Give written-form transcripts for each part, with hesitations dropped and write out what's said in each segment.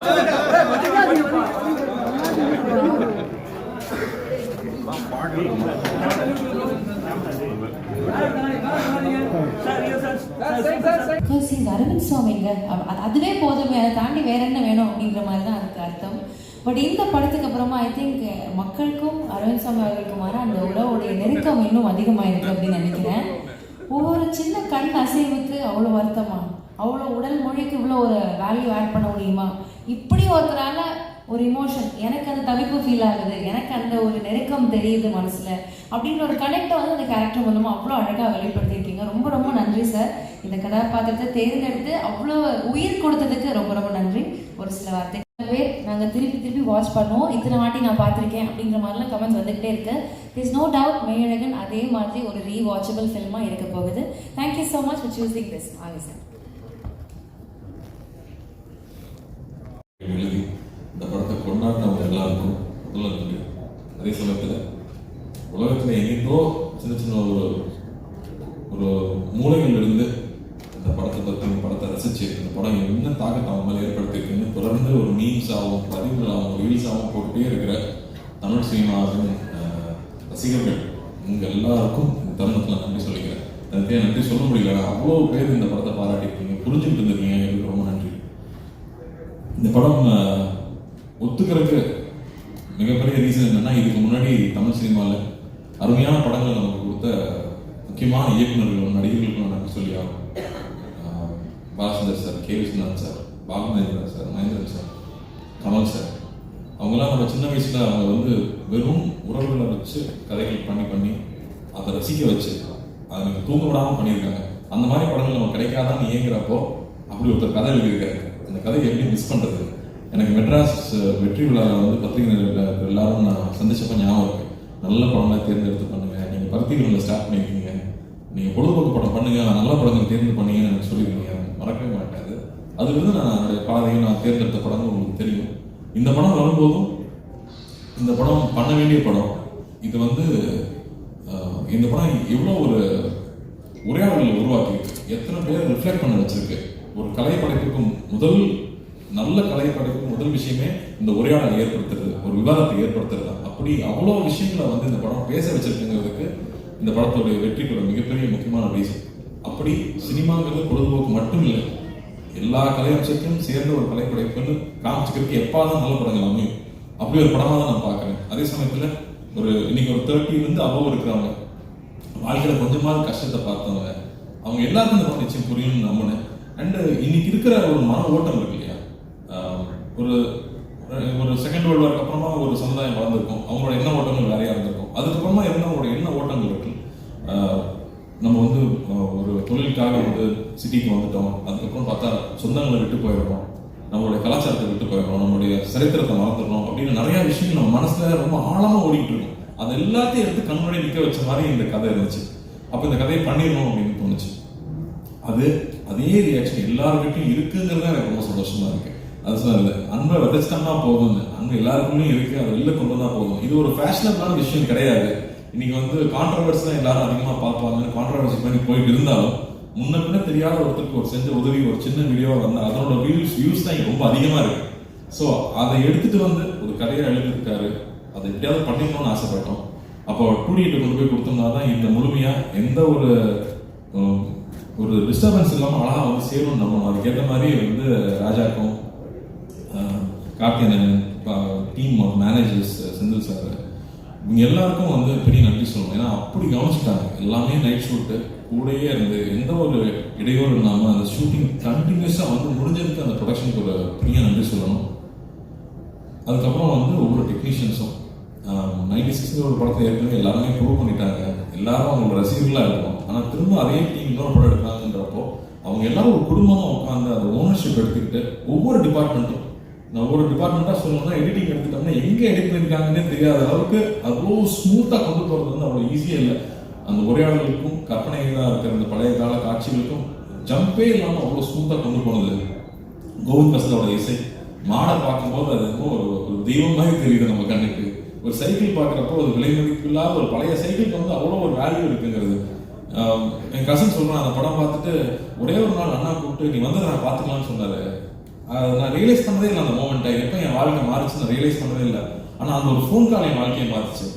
அரவிந்த் சுவாமிங்க அதுவே போதுமே, அதை தாண்டி வேற என்ன வேணும் அப்படின்ற மாதிரி தான் அதுக்கு அர்த்தம். பட் இந்த படத்துக்கு அப்புறமா ஐ திங்க் மக்களுக்கும் அரவிந்த் சுவாமி அவர்களுக்குமாற அந்த உறவுடைய நெருக்கம் இன்னும் அதிகமாயிருக்கு அப்படின்னு நினைக்கிறேன். ஒவ்வொரு சின்ன கண் அசைவுக்கு அவ்வளோ வருத்தமா, அவ்வளோ உடல் மொழிக்கு இவ்வளோ ஒரு வேல்யூ ஆட் பண்ண முடியுமா? இப்படி ஒருத்தரால ஒரு இமோஷன், எனக்கு அந்த தவிப்பு ஃபீல் ஆகுது, எனக்கு அந்த ஒரு நெருக்கம் தெரியுது மனசில் அப்படின்ற ஒரு கனெக்டை வந்து அந்த கேரக்டர் மூலமாக அவ்வளோ அழகாக வெளிப்படுத்தியிருக்கீங்க. ரொம்ப ரொம்ப நன்றி சார். இந்த கதாபாத்திரத்தை தேர்ந்தெடுத்து அவ்வளோ உயிர் கொடுத்ததுக்கு ரொம்ப ரொம்ப நன்றி. ஒரு சில வார்த்தை நாங்கள் திருப்பி வாட்ச் பண்ணுவோம். இத்தனை வாட்டி நான் பார்த்துருக்கேன் அப்படின்ற மாதிரிலாம் கமெண்ட்ஸ் வந்துகிட்டே இருக்கு. இஸ் நோ டவுட் மெய்யழகன் அதே மாதிரி ஒரு ரீவாட்சபிள் ஃபில்மாக இருக்க போகுது. Thank you so much for choosing this. வாங்க சார். இந்த படத்தை கொண்டாடினவங்க எல்லாருக்கும் முதல்ல நன்றி. அதே சமயத்தில் உலகத்தில் எங்கேயோ சின்ன சின்ன ஒரு மூலைகள் இருந்து இந்த படத்தை பற்றி இந்த படத்தை ரசிச்சு இந்த படம் என்ன தாக்கத்தை அவங்க மேலே ஏற்படுத்திருக்குன்னு தொடர்ந்து ஒரு மீம்ஸாகவும் பதிவுகளாகவும் ரீல்ஸாகவும் போட்டுகிட்டே இருக்கிற தமிழ் சினிமாவின் ரசிகர்கள் உங்கள் எல்லாருக்கும் இந்த தருணத்தில் நன்றி சொல்லிக்கிறேன். அதுக்கே நன்றி சொல்ல முடியல. அவ்வளோ பேர் இந்த படத்தை பாராட்டிருக்கீங்க, புரிஞ்சுக்கிட்டு இருந்திருக்கீங்க. எனக்கு ரொம்ப நன்றி. இந்த படம் ஒத்துக்கிறதுக்கு மிகப்பெரிய ரீசன் என்னன்னா, இதுக்கு முன்னாடி தமிழ் சினிமாவில் அருமையான படங்கள் நமக்கு கொடுத்த முக்கியமான இயக்குநர்கள் நடிகர்களுக்கும் நன்றி சொல்லி ஆகும். Balachander sir, K Viswanath sir, Balamahendran sir, Mahendran sir, Kamal sir, அவங்களாம் நம்ம சின்ன வயசுல அவங்க வந்து வெறும் உறவுகளை வச்சு கதைகள் பண்ணி அதை ரசிக்க வச்சு அதை எனக்கு தூங்க விடாமல் பண்ணியிருக்காங்க. அந்த மாதிரி படங்கள் நம்ம கிடைக்காதான்னு இயங்குறப்போ அப்படி ஒருத்தர் கதை எழுதியிருக்காரு. அந்த கதையை எப்படி மிஸ் பண்ணுறது? எனக்கு மெட்ராஸ் வெற்றி விழாவில் வந்து பத்திரிகை எல்லாரும் நான் சந்திச்சப்போ ஞாபகம் இருக்கு. நல்ல படங்களை தேர்ந்தெடுத்து பண்ணுங்க, நீங்கள் பத்திரிகைகளில் ஸ்டார்ட் பண்ணியிருக்கீங்க, நீங்கள் பொழுதுபோக்கு படம் பண்ணுங்க, நல்ல படங்கள் தேர்ந்து பண்ணீங்கன்னு எனக்கு சொல்லியிருக்கீங்க. மறக்கவே மாட்டாது. அதுலேருந்து நான் என்னுடைய பாதையை நான் தேர்ந்தெடுத்த படங்கள் உங்களுக்கு தெரியும். இந்த படம் வரும்போதும் இந்த படம் பண்ண வேண்டிய படம். இது வந்து இந்த படம் எவ்வளோ ஒரு உரையாடல்களை உருவாக்கியிருக்கு, எத்தனை பேர் ரிஃப்ளெக்ட் பண்ண வச்சிருக்கு. ஒரு கலை படைப்புக்கும் நல்ல கலை படைப்புக்கும் முதல் விஷயமே இந்த உரையாடலை ஏற்படுத்துறது, ஒரு விவாதத்தை ஏற்படுத்துறது தான். அப்படி அவ்வளோ விஷயங்களை வந்து இந்த படம் பேச வச்சிருக்குங்கிறதுக்கு இந்த படத்துடைய வெற்றிக்கு மிகப்பெரிய முக்கியமான ரீசன். அப்படி சினிமாங்கிறது பொழுதுபோக்கு மட்டும் இல்லை, எல்லா கலை அம்சத்தையும் சேர்ந்த ஒரு கலை படைப்புன்னு காமிச்சுக்கிறதுக்கு எப்பாதான் நல்ல படங்கள் அமையும். அப்படி ஒரு படமாக தான் நான் பார்க்குறேன். அதே சமயத்தில் இன்னைக்கு ஒரு 30 அவ்வளோ இருக்கிறவங்க, வாழ்க்கையில் கொஞ்சமாவது கஷ்டத்தை பார்த்தவங்க, அவங்க எல்லாருக்கும் இந்த படம் நிச்சயம் புரியும்னு நம்பினேன். அண்டு இன்னைக்கு இருக்கிற ஒரு மன ஓட்டம் இருக்கு இல்லையா, ஒரு செகண்ட் வேர்ல்டு வார்க்கு அப்புறமா ஒரு சமுதாயம் வளர்ந்துருக்கும், அவங்களோட எண்ண ஓட்டங்கள் வேறையா இருந்திருக்கும். அதுக்கப்புறமா இருந்தவங்களோட எண்ண ஓட்டங்கள் இருக்கு. நம்ம வந்து ஒரு தொழிலுக்காக வந்து சிட்டிக்கு வந்துட்டோம், அதுக்கப்புறம் பார்த்தா சொந்தங்களை விட்டு போயிடுறோம், நம்மளுடைய கலாச்சாரத்தை விட்டு போயிடுறோம், நம்மளுடைய சரித்திரத்தை மறந்துடுறோம் அப்படின்னு நிறைய விஷயங்கள் நம்ம மனசுல ரொம்ப ஆழமா ஓடிட்டு இருக்கும். அது எல்லாத்தையும் எடுத்து கண்முன்னாடி நிற்க வச்ச மாதிரி இந்த கதை இருந்துச்சு. அப்போ இந்த கதையை பண்ணிடணும் அப்படின்னு தோணுச்சு. அதே ரியாக்ஷன் எல்லாருக்கிட்டையும் இருக்குங்கிறது எனக்கு ரொம்ப சந்தோஷமா இருக்கு. அது சொன்னது அன்பை விதைச்சிட்டோம்னா போதும், அன்பு எல்லாருக்குமே இருக்கு, அதை வெளில கொண்டு வந்தா போதும். இது ஒரு ஃபேஷனபிளான விஷயம் கிடையாது. இன்னைக்கு வந்து கான்ட்ரவர்சி தான் எல்லாரும் அதிகமாக பார்ப்பாங்கன்னு கான்ட்ரவர்சி பண்ணி போயிட்டு இருந்தாலும், முன்ன பின்ன தெரியாத ஒருத்தருக்கு ஒரு செஞ்ச உதவி ஒரு சின்ன வீடியோ வந்து அதனோட வியூஸ் தான் ரொம்ப அதிகமாக இருக்கு. ஸோ அதை எடுத்துட்டு வந்து ஒரு கதையை எழுதியிருக்காரு, அதை எப்படியாவது பண்ணிக்கணும்னு ஆசைப்பட்டோம். அப்போ 2D கொண்டு போய் கொடுத்தோம்னா தான் இந்த முழுமையா எந்த ஒரு டிஸ்டர்பன்ஸ் இல்லாமல் அழகாக வந்து சேரும்னு நம்பணும். அதுக்கேற்ற மாதிரி வந்து ராஜாக்கும் Karthiyan team of managers, Senthil sir, இவங்க எல்லாருக்கும் வந்து பெரிய நன்றி சொல்லணும். ஏன்னா அப்படி கவனிச்சுட்டாங்க. எல்லாமே நைட் ஷூட்டு கூடயே இருந்து எந்த ஒரு இடையூறு இல்லாமல் அந்த ஷூட்டிங் கண்டினியூஸாக வந்து முடிஞ்சதுக்கு அந்த ப்ரொடக்ஷனுக்கு ஒரு பெரிய நன்றி சொல்லணும். அதுக்கப்புறம் வந்து ஒவ்வொரு டெக்னீஷியன்ஸும் 96 ஒரு படத்தை ஏற்கனவே எல்லாருமே ப்ரூவ் பண்ணிட்டாங்க, எல்லாரும் அவங்களோட ரசிகர்களாக இருக்கும். ஆனால் திரும்ப அதே டீம் இன்னொரு படம் எடுக்கிறாங்கன்றப்போ அவங்க எல்லாரும் ஒரு குடும்பமாக உட்காந்து அந்த ஓனர்ஷிப் எடுத்துக்கிட்டு ஒவ்வொரு டிபார்ட்மெண்ட்டும், நான் ஒவ்வொரு டிபார்ட்மெண்ட்டாக சொல்லணும்னா எடிட்டிங் எடுத்துட்டோம்னா எங்கே எடிட் பண்ணியிருக்காங்கன்னே தெரியாத அளவுக்கு அவ்வளோ ஸ்மூத்தாக கொண்டு போகிறது வந்து அவ்வளோ ஈஸியாக இல்லை. அந்த உரையாடலுக்கும் கற்பனைகளாக இருக்கிற அந்த பழைய கால காட்சிகளுக்கும் ஜம்பே இல்லாமல் அவ்வளோ ஸ்மூத்தாக கொண்டு போனது. கோவிந்த் பஸ்லோட இசை மாடை பார்க்கும்போது அது ஒரு தெய்வம் மாதிரி தெரியுது நம்ம கண்ணுக்கு. ஒரு சைக்கிள் பார்க்குறப்போ ஒரு விலை மதிப்பு இல்லாத ஒரு பழைய சைக்கிளுக்கு வந்து அவ்வளோ ஒரு வேல்யூ இருக்குங்கிறது. என் கசன் சொல்கிறான், அந்த படம் பார்த்துட்டு ஒரே ஒரு நாள் அண்ணா கூப்பிட்டு நீ வந்து நான் பார்த்துக்கலான்னு சொன்னார். நான் ரியலைஸ் பண்ணதே இல்லை அந்த மூமெண்ட்டை. எப்போ என் வாழ்க்கை மாறிச்சு நான் ரியலைஸ் பண்ணதே இல்லை. ஆனால் அந்த ஒரு ஃபோன் கால் என் வாழ்க்கையை மாறிச்சு.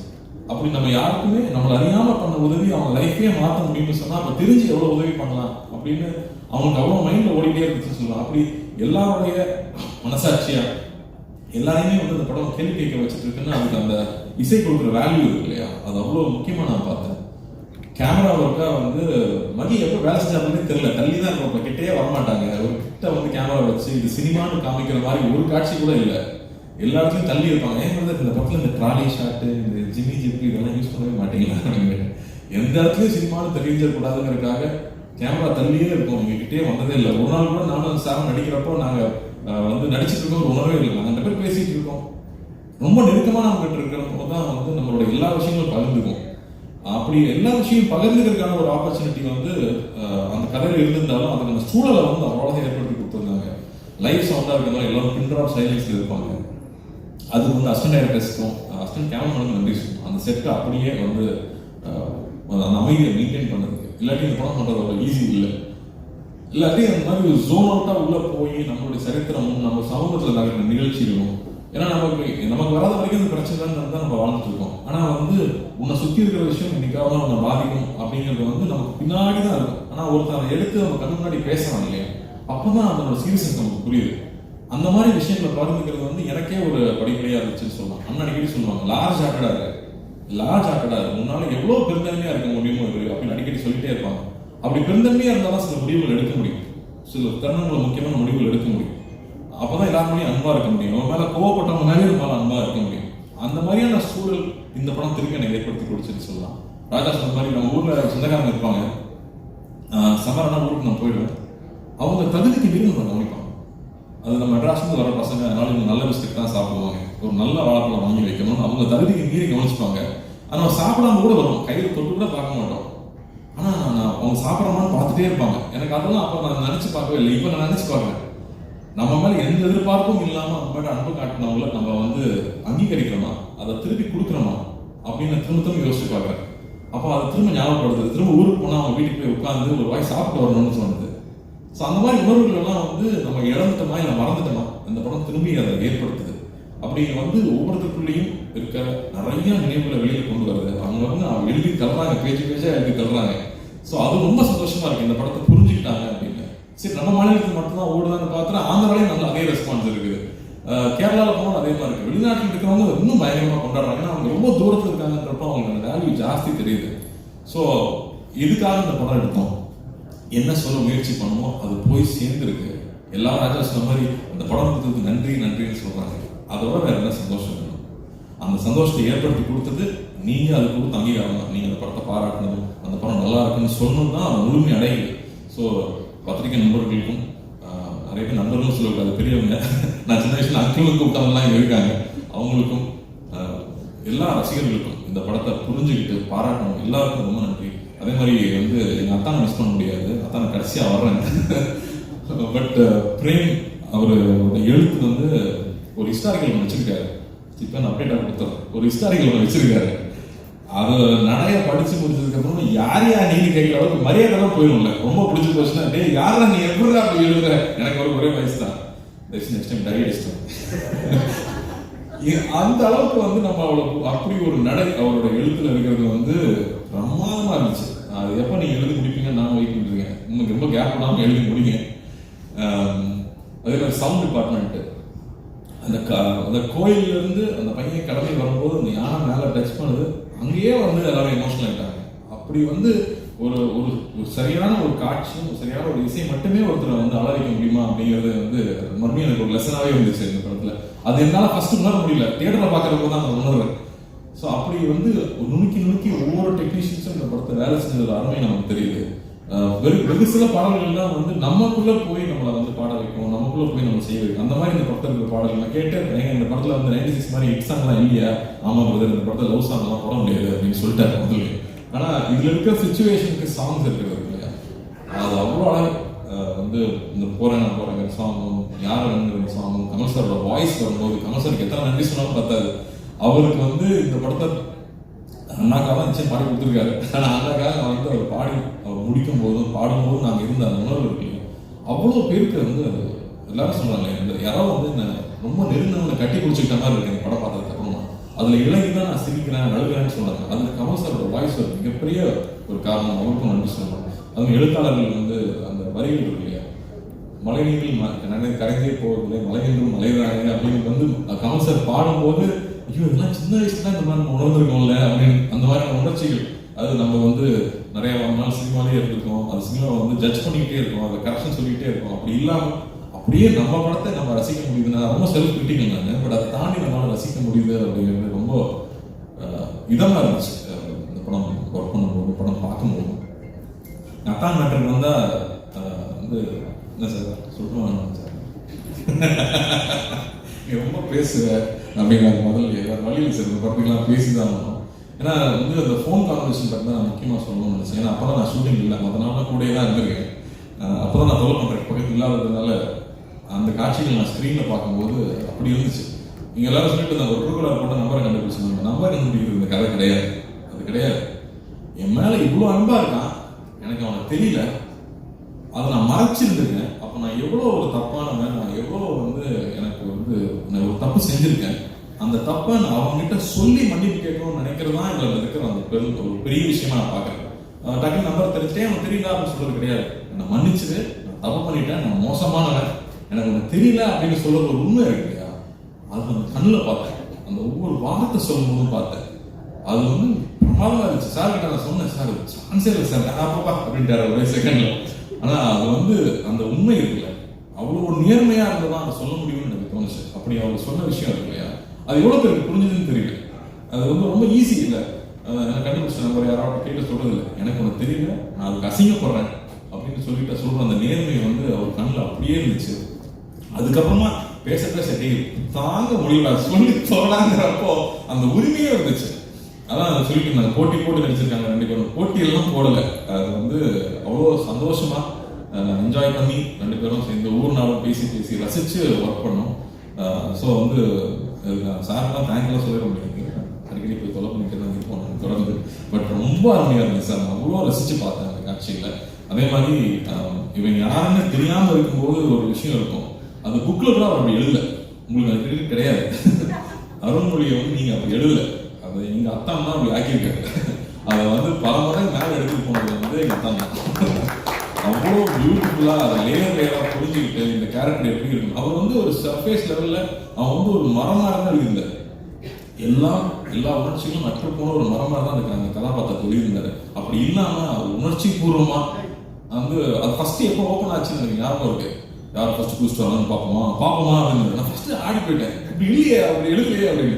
அப்படி நம்ம யாருக்குமே நம்மளை அறியாமல் பண்ண உதவி அவங்க லைஃபே மாற்ற முடியும்னு சொன்னால் அப்போ தெரிஞ்சு எவ்வளோ உதவி பண்ணலாம் அப்படின்னு அவங்களுக்கு அவ்வளோ மைண்டில் ஓடிட்டே இருந்துச்சுன்னு சொல்லலாம். அப்படி எல்லாருடைய மனசாட்சியா எல்லாரையுமே வந்து அந்த படம் கேள்வி கேட்க வச்சுட்டு இருக்குன்னா அதுக்கு அந்த இசை கொடுக்குற வேல்யூ இருக்கு இல்லையா, அது அவ்வளோ முக்கியமாக நான் பார்த்தேன். கேமரா ஒர்க்கா வந்து மகி எப்போ வேலை செஞ்சாலுமே தெரியல, தள்ளி தான் இருக்கும், கிட்டே வரமாட்டாங்க. ஒரு கிட்ட வந்து கேமரா வச்சு இது சினிமான்னு காமிக்கிற மாதிரி ஒரு காட்சி கூட இல்லை, எல்லா இடத்துலையும் தள்ளி இருப்பாங்க. ஏன் வந்து இந்த படத்தில் இந்த ட்ராலி ஷாட்டு இந்த ஜிம்மி ஜிப்பி இதெல்லாம் யூஸ் பண்ணவே மாட்டீங்களா? எந்த இடத்துலையும் சினிமான்னு தெரிஞ்சிடக்கூடாதுங்கிறதுக்காக கேமரா தள்ளியே இருக்கும், எங்க கிட்டே வந்ததே இல்லை. ஒரு நாள் கூட நானும் சாரும் நடிக்கிறப்போ நாங்கள் வந்து நடிச்சிட்டு இருக்கோம், ஒரு உணர்வே இல்லை. நாங்கள் 2 பேர் பேசிட்டு இருக்கோம், ரொம்ப நெருக்கமாக நம்ம கிட்ட இருக்கிறப்போ தான் வந்து நம்மளோட எல்லா விஷயங்களும் பகிர்ந்துக்கும். அப்படி எல்லா விஷயம் பகிர்ந்துக்கிறதுக்கான ஒரு ஆப்பர்ச்சுனிட்டி வந்து அந்த கதையில் இருந்திருந்தாலும் அதுக்கு அந்த சூழலை வந்து அவ்வளோ ஏற்படுத்தி கொடுத்துருந்தாங்க. லைவ் சவுண்டாக இருக்கிறதால எல்லாரும் பின் ட்ராப் சைலன்ஸில் இருப்பாங்க. அதுக்கு வந்து அசிஸ்டன்ட் டைரக்டர்ஸ்க்கும் அசிஸ்டன்ட் கேமராமேனுக்கும் நன்றி சொல்லணும். அந்த செட்டை அப்படியே வந்து அந்த அமைதியை மெயின்டைன் பண்ணுறதுக்கு. இல்லாட்டி இந்த படம் பண்ணுறது அவ்வளோ ஈஸி இல்லை. இல்லாட்டி அந்த மாதிரி ஒரு ஜோன் அவுட்டாக உள்ளே போய் நம்மளுடைய சரித்திரமும் நம்ம சமூகத்தில் நடக்கிற நிகழ்ச்சிகளும், ஏன்னா நமக்கு வராத வரைக்கும் அந்த பிரச்சனை தான் நம்ம வாழ்ந்துட்டு இருக்கோம். ஆனால் வந்து உன்னை சுற்றி இருக்கிற விஷயம் இன்னைக்காவது உன்னை பாதிக்கும் அப்படிங்கிறது வந்து நமக்கு பின்னாடி தான் இருக்கும். ஆனால் ஒருத்தர் எடுத்து நம்ம கண்ணு முன்னாடி பேசுறாங்க இல்லையா, அப்போதான் அதோட சீரியஸ்னஸ் நமக்கு புரியுது. அந்த மாதிரி விஷயங்களை பகிர்ந்துக்கிறது வந்து எனக்கே ஒரு படிப்படியாக இருந்துச்சுன்னு சொல்லலாம். அண்ணன் அடிக்கடி சொல்லுவாங்க, லார்ஜ் ஹார்ட்டடாக இருக்கு, முன்னால எவ்வளோ பெருந்தன்மையாக இருக்க முடியுமோ அப்படின்னு அடிக்கடி சொல்லிட்டே இருப்பாங்க. அப்படி பெருந்தன்மையாக இருந்தாலும் சில முடிவுகள் எடுக்க முடியும், சில தருணங்களை முக்கியமான முடிவுகள் எடுக்க முடியும். அப்போதான் எல்லாருமே அன்பா இருக்க முடியும், அவன் மேலே கோவப்பட்டவங்க மேலே நம்மளால அன்பா இருக்க முடியும். அந்த மாதிரியான சூழல் இந்த படம் திருப்பி எனக்கு ஏற்படுத்தி கொடுச்சுன்னு சொல்லலாம். ராஜா சொன்ன மாதிரி நம்ம ஊரில் சொந்தக்காரங்க இருப்பாங்க, சமரனா ஊருக்கு நான் போயிடுவேன், அவங்க தகுதிக்கு மீறி நம்ம கவனிப்பாங்க. அது நம்ம மெட்ராஸ்லேருந்து வர பசங்க, அதனால இவங்க நல்ல பிஸ்கட் தான் சாப்பிடுவாங்க, ஒரு நல்ல வாழைப்பழம் வாங்கி வைக்கணும், அவங்க தகுதிக்கு மீறி கவனிச்சுப்பாங்க. ஆனால் சாப்பிடாம கூட வரும், கையில் தொட்டு கூட பார்க்க மாட்டோம். ஆனால் நான் அவங்க சாப்பிட்றோமான்னு பார்த்துட்டே இருப்பாங்க. எனக்கு அதெல்லாம் அப்போ நான் நினச்சி பார்க்கவே இல்லை, இப்போ நான் நினச்சி பார்க்குறேன். நம்ம மேலே எந்த எதிர்பார்ப்பும் இல்லாமல் நம்ம மேலே அன்பு காட்டினவங்கள நம்ம வந்து அங்கீகரிக்கிறோமா, அதை திருப்பி கொடுக்குறோமா அப்படின்னு திரும்ப யோசிச்சு பார்க்குறேன். அப்போ அதை திரும்ப ஞாபகப்படுத்துது. திரும்ப ஊருக்கு போனால் அவங்க வீட்டுக்கு போய் உட்காந்து ஒரு வாய் சாப்பிட்டு வரணும்னு சொன்னது. ஸோ அந்த மாதிரி உணர்வுகள் எல்லாம் வந்து நம்ம இழந்துட்டோமா இல்லை மறந்துட்டோமா, அந்த படம் திரும்பி அதை ஏற்படுத்துது. அப்படி வந்து ஒவ்வொருத்தருக்குள்ளேயும் இருக்கிற நிறைய நினைவுகளை வெளியில் கொண்டு வருது. அவங்க வந்து எழுதி தள்ளுறாங்க, பேஜா எழுதி தள்ளுறாங்க. ஸோ அது ரொம்ப சந்தோஷமா இருக்கு, இந்த படத்தை புரிஞ்சுக்கிட்டாங்க அப்படின்னு. சரி, நம்ம மாநிலத்தில் மட்டும்தான் ஓடுதான்னு பார்த்தா ஆந்திராலையும் நல்லா அதே ரெஸ்பான்ஸ் இருக்குது, கேரளாவில் போனாலும் அதே மாதிரி இருக்கு. வெளிநாட்டில் இருக்கிறவங்க இன்னும் பயங்கரமாக கொண்டாடுறாங்க, ஏன்னா அவங்க ரொம்ப தூரத்தில் இருக்காங்கன்றப்போ அவங்களுக்கு அந்த வேல்யூ ஜாஸ்தி தெரியுது. ஸோ இதுக்காக இந்த படம் எடுத்தோம், என்ன சொல்ல முயற்சி பண்ணுமோ அது போய் சேர்ந்துருக்கு. எல்லா ராஜா சொன்ன மாதிரி அந்த படம் கொடுத்ததுக்கு நன்றின்னு சொல்றாங்க. அதோட வேற என்ன சந்தோஷம் வேணும்? அந்த சந்தோஷத்தை ஏற்படுத்தி கொடுத்தது நீங்க, அது கொடுத்த அங்கீகாரம் தான். நீங்க அந்த படத்தை பாராட்டணும், அந்த படம் நல்லா இருக்குன்னு சொல்லணும் தான் அது முழுமை அடையுது. ஸோ பத்திரிகை நண்பர்களுக்கும், நிறைய பேர் நண்பர்களும் சொல்லக்கூடாது, பெரியவங்க, நான் சின்ன வயசுல அங்கிளும் கூப்பிட்டவங்கலாம் இங்கே இருக்காங்க, அவங்களுக்கும் எல்லா ரசிகர்களுக்கும் இந்த படத்தை புரிஞ்சுக்கிட்டு பாராட்டணும் எல்லாருக்கும் ரொம்ப நன்றி. அதே மாதிரி வந்து எங்கள் அத்தானை மிஸ் பண்ண முடியாது, அத்தானை கடைசியாக வர்றேன். பட் பிரேம் அவரோட எழுத்து வந்து ஒரு ஹிஸ்டாரிக்கல் ஒன்று வச்சிருக்காரு. இப்போ நான் அப்டேட்டாக கொடுத்தேன், ஒரு ஹிஸ்டாரிக்கல் ஒன்று வச்சிருக்காரு. அதை நிறைய படிச்சு முடிச்சதுக்கு அப்புறம் யார் நீங்க கேட்கிற அளவுக்கு மரியாதை தான் போயிடும்ல. ரொம்ப பிடிச்சி போச்சுன்னா, டே யாரா நீ எப்படி அப்படி எழுதுற, எனக்கு ஒரே வயசு தான், நெக்ஸ்ட் டைம் டை அடிச்சிட்டோம். அந்த அளவுக்கு வந்து நம்ம அவ்வளவு அப்படி ஒரு நடை அவரோட எழுத்துல இருக்கிறது வந்து பிரமாதமா இருந்துச்சு. அது எப்போ நீங்க எழுதி முடிப்பீங்கன்னு நான் வெயிட் பண்ணிருக்கேன். உங்களுக்கு ரொம்ப கேப் பண்ணாம எழுதி முடிங்க. அதே மாதிரி சவுண்ட் டிபார்ட்மெண்ட், அந்த கோயில்ல இருந்து அந்த பையன் கடமை வரும்போது அந்த யானை மேல டச் பண்ணுது, அங்கேயே வந்து எல்லாரும் எமோஷனல் ஆகிட்டாங்க. அப்படி வந்து ஒரு ஒரு சரியான ஒரு காட்சியும் சரியான ஒரு இசை மட்டுமே ஒருத்தரை வந்து அலறிக்க முடியுமா அப்படிங்கிறது வந்து மறுபடியும் எனக்கு ஒரு லெசனாகவே இருந்துச்சு இந்த படத்தில். அது என்னால் ஃபர்ஸ்ட் உணர முடியல, தியேட்டரில் பார்க்குறப்போ தான் நான் உணர்றேன். ஸோ அப்படி வந்து நுணுக்கி ஒவ்வொரு டெக்னீஷியன்ஸும் இந்த படத்தை வேலை செஞ்சது அருமை நமக்கு தெரியுது. வெகு சில பாடல்கள்லாம் வந்து நமக்குள்ளே போய் நம்மளை வந்து பாட வைக்கும், நமக்குள்ளே போய் நம்ம செய்ய வைக்கும். அந்த மாதிரி இந்த படத்தில் இருக்கிற பாடல்கள் நான் கேட்டே இருப்பேன். இந்த படத்தில் வந்து 96 மாதிரி ஹிட் சாங்லாம் இல்லையா? ஆமாம் பிரதர், இந்த படத்தில் லவ் சாங்லாம் போட முடியாது அப்படின்னு சொல்லிட்டாரு முதல்ல. ஆனால் இதில் இருக்கிற சுச்சுவேஷனுக்கு சாங்ஸ் இருக்கிறது இல்லையா, அது அவ்வளோ வந்து இந்த போறேன் சாங்கும், யார் வந்து சாங்கும், கமல் சாரோட வாய்ஸ் வரும்போது, கமல் சாருக்கு எத்தனை நன்றி சொன்னாலும் பார்த்தாது. அவருக்கு வந்து இந்த படத்தை அண்ணாக்காக தான் நிச்சயம் பாடி கொடுத்துருக்காரு. ஆனால் அண்ணாக்காக வந்து அவர் பாடி அவர் முடிக்கும் போதும் பாடும்போதும் நாங்கள் இருந்த அந்த உணர்வு இருக்கு, அவ்வளோ பேருக்கு வந்து அது எல்லாரும் சொல்றாங்க யாராவது வந்து என்ன ரொம்ப நெருங்கினவங்களை கட்டி பிடிச்சிக்கிட்ட மாதிரி இருக்கு படம் பார்த்ததுக்கு அப்புறமா. அதுல இலங்கி தான் நான் சிரிக்கிறேன் அழுகிறேன்னு சொன்னாங்க. அதுல கமல் சாரோட வாய்ஸ் ஒரு மிகப்பெரிய ஒரு காரணம், அவருக்கும் நன்றி சொல்லணும். அதுவும் எழுத்தாளர்கள் வந்து அந்த வரிகள் இருக்கு இல்லையா, மழை நீரில் கரைந்தே போவதில்லை மலையென்றும் மலைதானே அப்படின்னு வந்து கமல் சார் பாடும்போது ஐயோ இதெல்லாம் சின்ன வயசுல தான் இந்த மாதிரி நம்ம உணர்ந்துருக்கோம்ல அப்படின்னு அந்த மாதிரியான உணர்ச்சிகள். அது நம்ம வந்து நிறைய நாள் சினிமாலே இருந்திருக்கோம், அது சினிமாவை வந்து ஜட்ஜ் பண்ணிக்கிட்டே இருக்கோம், அதை கரெக்ஷன் சொல்லிக்கிட்டே இருக்கோம். அப்படி இல்லாமல் அப்படியே நம்ம படத்தை நம்ம ரசிக்க முடியுதுன்னா ரொம்ப செல்ஃப் கிரிட்டிக்கல் நாங்கள், பட் அதை தாண்டி நம்மளால ரசிக்க முடியுது அப்படிங்கிறது ரொம்ப இதமாக இருந்துச்சு. இந்த படம் ஒர்க் பண்ணும்போது படம் பார்க்கும்போது அத்தான் மேட்டருக்கு வந்தால் வந்து என்ன சார் சொல்லுவாங்க சார் நீ ரொம்ப பேசுவ அப்படிங்கிற முதல்ல வேறு வழியில் சார் இந்த படத்துக்கெல்லாம் பேசி தான் ஆகணும். ஏன்னா வந்து அந்த ஃபோன் கான்வர்சேஷன் பற்றி தான் நான் முக்கியமாக சொல்லணும்னு நினச்சேன். ஏன்னா அப்போ தான் நான் ஷூட்டிங் இல்லை, அதனால கூட தான் இருந்திருக்கேன். அப்போ தான் நான் தொலை பண்ணுறேன் பக்கத்து இல்லாததுனால அந்த காட்சிகள் நான் ஸ்க்ரீனில் பார்க்கும்போது அப்படி இருந்துச்சு. நீங்கள் எல்லாரும் சொல்லிட்டு இருந்தாங்க ஒரு ட்ரூகலர் போட்ட நம்பரை கண்டுபிடிச்சிருந்தாங்க. நம்பர் கண்டுபிடிக்கிறது இந்த கதை கிடையாது, அது கிடையாது. என் மேலே இவ்வளோ அன்பாக இருக்கான், எனக்கு அவனை தெரியல, அதை நான் மறைச்சிருந்துருக்கேன். அப்போ நான் எவ்வளோ ஒரு தப்பானவன், நான் எவ்வளோ வந்து எனக்கு வந்து நான் ஒரு தப்பு செஞ்சுருக்கேன். அந்த தப்பை நான் அவங்ககிட்ட சொல்லி மன்னிப்பு கேட்கணும்னு நினைக்கிறது தான் இதில் இருக்கிற அந்த ஒரு பெரிய விஷயமா நான் பார்க்குறேன். டக்குனு நம்பர் தெரிஞ்சுட்டே அவன் தெரியல அப்படின்னு சொல்றது கிடையாது. என்னை மன்னிச்சுது, நான் தப்பு பண்ணிட்டேன், நான் மோசமானவன், எனக்கு ஒன்று தெரியல அப்படின்னு சொல்றது ஒரு உண்மை இருக்கு இல்லையா, அது அந்த கண்ணில் பார்த்தேன். அந்த ஒவ்வொரு வார்த்தை சொல்லும்போது பார்த்தேன். அது வந்து பிரமாதமாக இருந்துச்சு. சார் கிட்ட நான் சொன்னேன், சார் சான்ஸே இல்லை சார் அப்பப்பா அப்படின்ட்டார் ஒரே செகண்ட்ல. ஆனால் அது வந்து அந்த உண்மை இருக்குல்ல, அவ்வளோ ஒரு நேர்மையாக இருந்ததான் அதை சொல்ல முடியும்னு எனக்கு தோணுச்சு. அப்படி அவர் சொன்ன விஷயம் இருக்கு இல்லையா, அது எவ்வளோ பேருக்கு புரிஞ்சுதுன்னு தெரியல. அது வந்து ரொம்ப ஈஸி இல்லை. எனக்கு கண்டுபிடிச்ச நம்பர் யாராவது கேட்டு சொல்றது இல்லை, எனக்கு ஒன்று தெரியல, நான் அதுக்கு அசிங்கப்படுறேன் அப்படின்னு சொல்லிட்டு சொல்ற அந்த நேர்மையை வந்து அவர் கண்ணில் அப்படியே இருந்துச்சு. அதுக்கப்புறமா பேச பேச தாங்க முடியல சொல்லி சொல்லலாங்கிறப்போ அந்த உரிமையே இருந்துச்சு. அதான் சொல்லிட்டு இருந்தாங்க போட்டி போட்டு நடிச்சிருக்காங்க ரெண்டு பேரும். போட்டியெல்லாம் போடலை, அது வந்து அவ்வளோ சந்தோஷமா என்ஜாய் பண்ணி ரெண்டு பேரும் சேர்ந்து ஒவ்வொரு நாளும் பேசி பேசி ரசிச்சு ஒர்க் பண்ணோம். ஸோ வந்து சார்லாம் தேங்க்லாம் சொல்லிட முடியாது, அடிக்கடி போய் தொலை பண்ணிட்டு தான் இருப்போம் தொடர்ந்து. பட் ரொம்ப அருமையாக இருந்துச்சு சார், நான் அவ்வளோ ரசிச்சு பார்த்தேன் அந்த காட்சியில். அதே மாதிரி இவங்க யாருன்னு தெரியாமல் இருக்கும்போது ஒரு விஷயம் இருக்கும், அந்த புக்கில் கூட அவர் அப்படி எழுதலை, உங்களுக்கு அது கிரெடிட் கிடையாது. அருண்மொழியை வந்து நீங்கள் அப்படி எழுதலை, அதை எங்கள் அத்தான் தான் அப்படி ஆக்கியிருக்காரு. அதை வந்து பல முறை மேலே எடுத்துட்டு போனது வந்து எங்கள் அத்தான் தான். அவ்வளோ பியூட்டிஃபுல்லாக அதை லேயராக புரிஞ்சுக்கிட்டு இந்த கேரக்டர் எப்படி இருக்கும். அவர் வந்து ஒரு சர்ஃபேஸ் லெவலில் அவன் வந்து ஒரு மரமாக தான் இருந்தார். எல்லா உணர்ச்சிகளும் அற்று போன ஒரு மரமாக தான் இருக்கு அந்த கதாபாத்திரத்தை எழுதியிருந்தாரு. அப்படி இல்லாமல் அவர் உணர்ச்சி பூர்வமாக வந்து அது ஃபர்ஸ்ட் எப்போ ஓப்பன் ஆச்சுன்னு எனக்கு ஞாபகம் இருக்கு. யார் ஃபர்ஸ்ட் பூஸ்ட் வரலாம்னு பார்ப்போமா அப்படின்னு நான் ஃபர்ஸ்ட் ஆடி போயிட்டேன். இப்படி இல்லையே அப்படி எழுதலையே அப்படின்னு.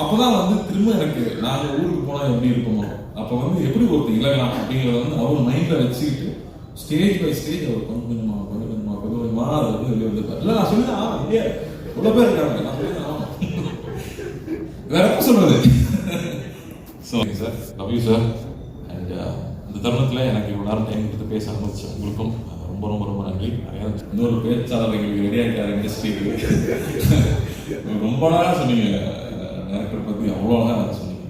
அப்போதான் வந்து திரும்ப எனக்கு நாங்கள் ஊருக்கு போனால் எப்படி இருப்போமோ அப்போ வந்து எப்படி ஒருத்தர் இழகலாம் அப்படிங்கிறத வந்து அவர் மைண்டில் வச்சுக்கிட்டு ஸ்டேஜ் பை ஸ்டேஜ் அவர் கொஞ்சமா அதை வந்து வெளியே வந்துருப்பார். இல்லை நான் சொல்லிதான் இல்லையா இவ்வளோ பேர் இருக்காங்க, நான் சொல்லிதான் வேற எப்போ சொல்றது. So sir love you sir. And இந்த தருணத்தில் எனக்கு இவ்வளோ நேரம் டைம் கொடுத்து பேச ஆரம்பிச்சு உங்களுக்கும் ரொம்ப ரொம்ப ரொம்ப நன்றி. நிறையா இன்னொரு பேச்சாளர் எங்களுக்கு ரெடியாக இருக்கார் இண்டஸ்ட்ரிக்கு. ரொம்ப நாளாக சொன்னீங்க டேரக்டர் பற்றி, அவ்வளோ நாளாக சொன்னீங்க.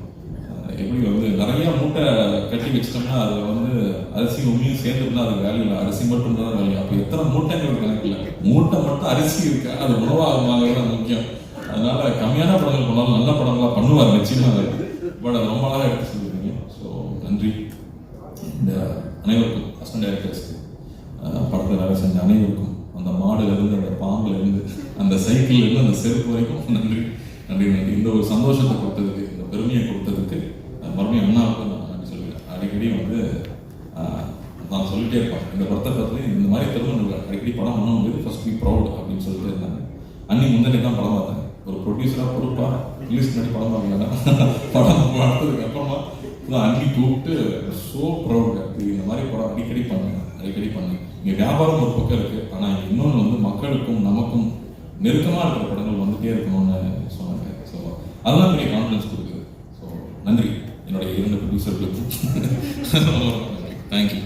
எப்படி வந்து நிறைய மூட்டை கட்டி வச்சிட்டோம்னா அது வந்து அரிசி உண்மையும் சேர்ந்துருந்தா அது வேல்யூ இல்லை, அரிசி மட்டும் தான் வேல்யூ. அப்போ எத்தனை மூட்டைங்கிறது கணக்கு இல்லை, மூட்டை மட்டும் அரிசி இருக்கா அது உணவாகுமாங்கிறது முக்கியம். அதனால கம்மியான படங்கள் பண்ணாலும் நல்ல படங்களாக பண்ணுவார் நிச்சயமாக. பட் அது ரொம்ப நாளாக எடுத்து சொல்லியிருக்கீங்க. ஸோ நன்றி. இந்த அனைவருக்கும் அசிஸ்டன்ட் டைரக்டர்ஸ்க்கு, படத்தில் வேலை செஞ்ச அனைவருக்கும், அந்த மாடுலேருந்து அந்த பாம்புலேருந்து அந்த சைக்கிள்லேருந்து அந்த செருப்பு வரைக்கும் நன்றி நன்றி நன்றி. இந்த ஒரு சந்தோஷத்தை கொடுத்ததுக்கு, இந்த பெருமையை கொடுத்ததுக்கு மறுபடியும் அண்ணாவுக்கு நான் நன்றி சொல்லுவேன். அடிக்கடி வந்து நான் சொல்லிட்டே இருப்பேன் இந்த படத்தை பற்றி, இந்த மாதிரி திருமணங்கள் அடிக்கடி படம் பண்ணும்போது ஃபர்ஸ்ட் பி ப்ரௌட் அப்படின்னு சொல்லிட்டு இருந்தாங்க. அன்னி முன்னாடி தான் படம் பார்த்தேன், ஒரு ப்ரொடியூசராக பொறுப்பாக ரிலீஸ் பண்ணி படம் பார்க்கலாம். படம் பார்த்ததுக்கு அப்புறமா தான் அன்னி கூப்பிட்டு ஸோ ப்ரௌட், இந்த மாதிரி படம் அடிக்கடி பண்ணுங்க. இங்கே வியாபாரம் ஒரு பக்கம் இருக்குது, ஆனால் இன்னொன்று வந்து மக்களுக்கும் நமக்கும் நெருக்கமாக இருக்கிற படங்கள் வந்துகிட்டே இருக்கணும்னு சொன்னாங்க. ஸோ அதெல்லாம் பெரிய கான்ஃபிடன்ஸ் கொடுக்குது. ஸோ நன்றி என்னுடைய 2 ப்ரொடியூசர்களுக்கும். தேங்க்யூ.